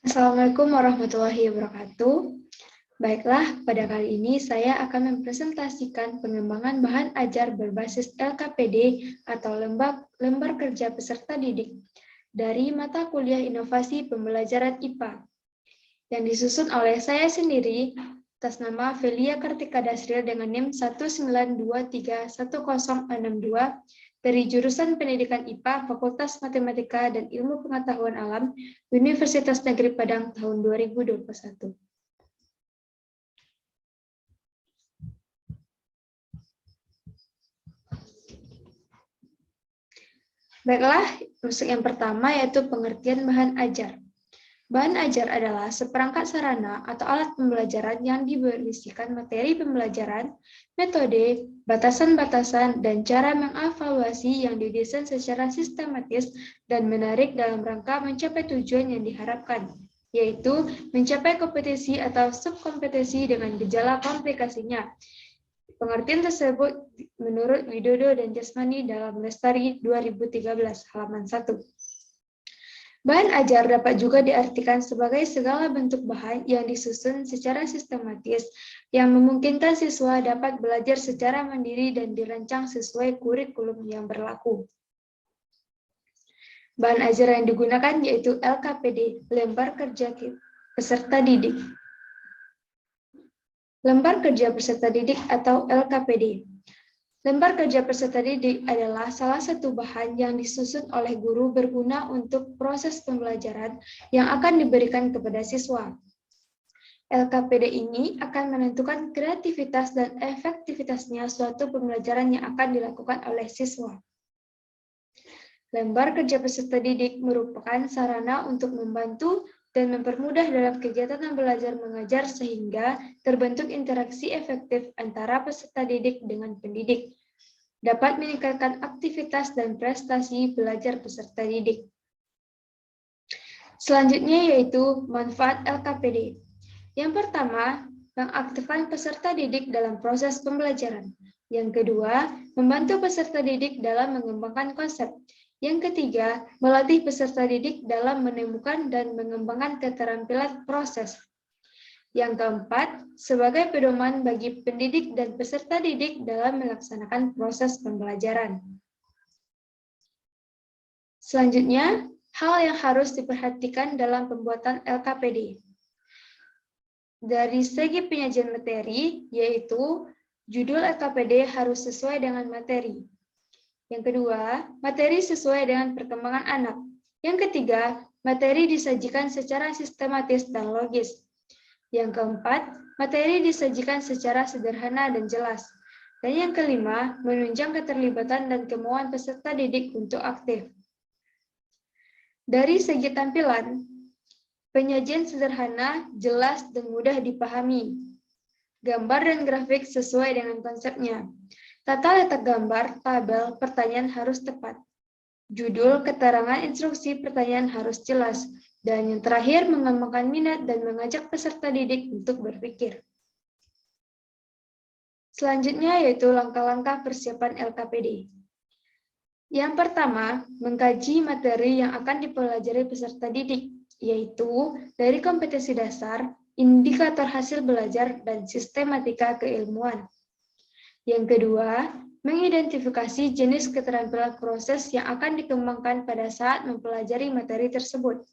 Assalamualaikum warahmatullahi wabarakatuh. Baiklah, pada kali ini saya akan mempresentasikan pengembangan bahan ajar berbasis LKPD atau lembar kerja peserta didik dari mata kuliah inovasi pembelajaran IPA yang disusun oleh saya sendiri atas nama Velia Kartika Dasril dengan NIM 192310062 dari jurusan Pendidikan IPA Fakultas Matematika dan Ilmu Pengetahuan Alam Universitas Negeri Padang tahun 2021. Baiklah, untuk yang pertama yaitu pengertian bahan ajar. Bahan ajar adalah seperangkat sarana atau alat pembelajaran yang berisikan materi pembelajaran, metode, batasan-batasan, dan cara mengevaluasi yang didesain secara sistematis dan menarik dalam rangka mencapai tujuan yang diharapkan, yaitu mencapai kompetisi atau subkompetisi dengan gejala komplikasinya. Pengertian tersebut menurut Widodo dan Jasmani dalam Lestari 2013, halaman 1. Bahan ajar dapat juga diartikan sebagai segala bentuk bahan yang disusun secara sistematis yang memungkinkan siswa dapat belajar secara mandiri dan dirancang sesuai kurikulum yang berlaku. Bahan ajar yang digunakan yaitu LKPD, lembar kerja peserta didik. Lembar kerja peserta didik atau LKPD. Lembar kerja peserta didik adalah salah satu bahan yang disusun oleh guru berguna untuk proses pembelajaran yang akan diberikan kepada siswa. LKPD ini akan menentukan kreativitas dan efektivitasnya suatu pembelajaran yang akan dilakukan oleh siswa. Lembar kerja peserta didik merupakan sarana untuk membantu dan mempermudah dalam kegiatan belajar mengajar sehingga terbentuk interaksi efektif antara peserta didik dengan pendidik, dapat meningkatkan aktivitas dan prestasi belajar peserta didik. Selanjutnya yaitu manfaat LKPD. Yang pertama, mengaktifkan peserta didik dalam proses pembelajaran. Yang kedua, membantu peserta didik dalam mengembangkan konsep. Yang ketiga, melatih peserta didik dalam menemukan dan mengembangkan keterampilan proses. Yang keempat, sebagai pedoman bagi pendidik dan peserta didik dalam melaksanakan proses pembelajaran. Selanjutnya, hal yang harus diperhatikan dalam pembuatan LKPD. Dari segi penyajian materi, yaitu judul LKPD harus sesuai dengan materi. Yang kedua, materi sesuai dengan perkembangan anak. Yang ketiga, materi disajikan secara sistematis dan logis. Yang keempat, materi disajikan secara sederhana dan jelas. Dan yang kelima, menunjang keterlibatan dan kemauan peserta didik untuk aktif. Dari segi tampilan, penyajian sederhana, jelas, dan mudah dipahami. Gambar dan grafik sesuai dengan konsepnya. Tata letak gambar, tabel, pertanyaan harus tepat. Judul, keterangan, instruksi, pertanyaan harus jelas. Dan yang terakhir, mengembangkan minat dan mengajak peserta didik untuk berpikir. Selanjutnya yaitu langkah-langkah persiapan LKPD. Yang pertama, mengkaji materi yang akan dipelajari peserta didik, yaitu dari kompetensi dasar, indikator hasil belajar, dan sistematika keilmuan. Yang kedua, mengidentifikasi jenis keterampilan proses yang akan dikembangkan pada saat mempelajari materi tersebut.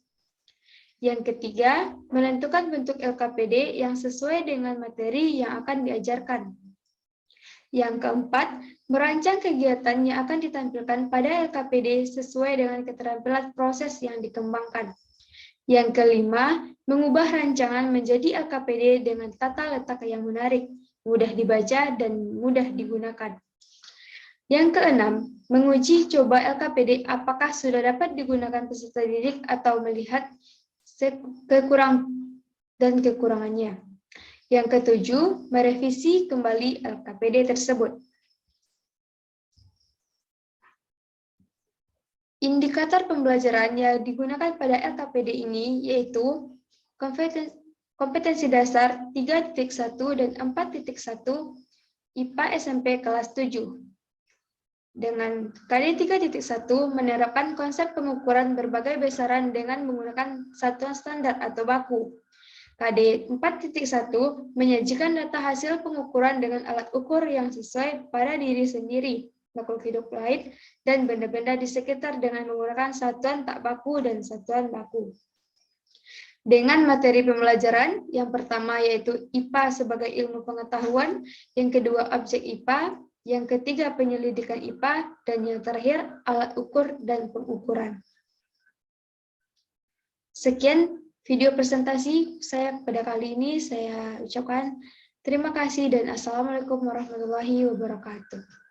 Yang ketiga, menentukan bentuk LKPD yang sesuai dengan materi yang akan diajarkan. Yang keempat, merancang kegiatan yang akan ditampilkan pada LKPD sesuai dengan keterampilan proses yang dikembangkan. Yang kelima, mengubah rancangan menjadi LKPD dengan tata letak yang menarik, mudah dibaca, dan mudah digunakan. Yang keenam, menguji coba LKPD apakah sudah dapat digunakan peserta didik atau melihat kekurangan dan kekurangannya. Yang ketujuh, merevisi kembali LKPD tersebut. Indikator pembelajaran yang digunakan pada LKPD ini yaitu kompetensi dasar 3.1 dan 4.1 IPA SMP kelas 7. Dengan KD 3.1 menerapkan konsep pengukuran berbagai besaran dengan menggunakan satuan standar atau baku. KD 4.1 menyajikan data hasil pengukuran dengan alat ukur yang sesuai pada diri sendiri, makhluk hidup lain, dan benda-benda di sekitar dengan menggunakan satuan tak baku dan satuan baku. Dengan materi pembelajaran, yang pertama yaitu IPA sebagai ilmu pengetahuan, yang kedua objek IPA, yang ketiga penyelidikan IPA, dan yang terakhir alat ukur dan pengukuran. Sekian video presentasi saya pada kali ini. Saya ucapkan terima kasih dan Assalamualaikum warahmatullahi wabarakatuh.